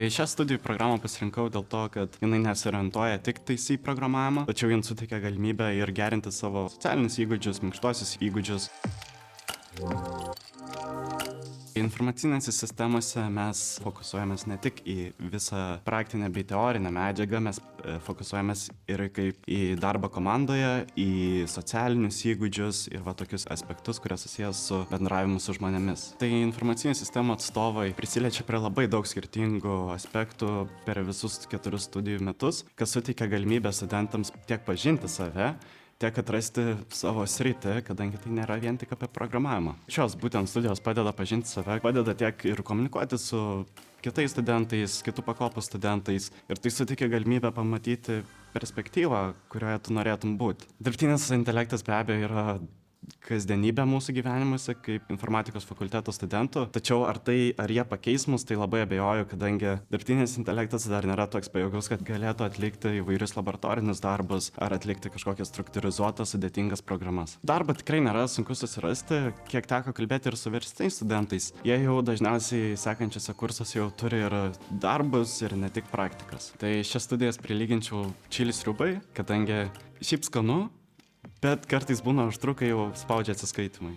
Šią studijų programą pasirinkau dėl to, kad jinai nesiorientuoja tik tais į programavimą, tačiau jin suteikia galimybę ir gerinti savo socialinius įgūdžius, minkštuosius įgūdžius. Informacinėse sistemose mes fokusuojamės ne tik į visą praktinę bei teorinę medžiagą, mes fokusuojamės ir kaip į darbą komandoje, į socialinius įgūdžius ir tokius aspektus, kurie susijęs su bendravimu su žmonėmis. Tai informacinių sistemų atstovai prisiliečia prie labai daug skirtingų aspektų per visus 4 studijų metus, kas suteikia galimybę studentams tiek pažinti save, tiek atrasti savo sritį, kadangi tai nėra vien tik apie programavimą. Šios būtent studijos padeda pažinti save, padeda tiek ir komunikuoti su kitais studentais, kitų pakopų studentais ir tai suteikia galimybę pamatyti perspektyvą, kurioje tu norėtum būti. Dirbtinis intelektas be abejo yra kasdienybė mūsų gyvenimuose kaip informatikos fakulteto studentų, tačiau ar jie pakeis mus, tai labai abejoju, kadangi dirbtinis intelektas dar nėra toks pajėgus, kad galėtų atlikti įvairius laboratorinius darbus ar atlikti kažkokias struktūrizuotas, sudėtingas programas. Darbą tikrai nėra sunku susirasti, kiek teko kalbėti ir su vyresniais studentais. Jie jau dažniausiai sekančiose kursuose jau turi ir darbus ir ne tik praktikas. Tai šias studijas prilyginčiau čili sriubai, kadangi šiaip skanu, bet kartais būna užtrukai jau spaudžia atsiskaitimai.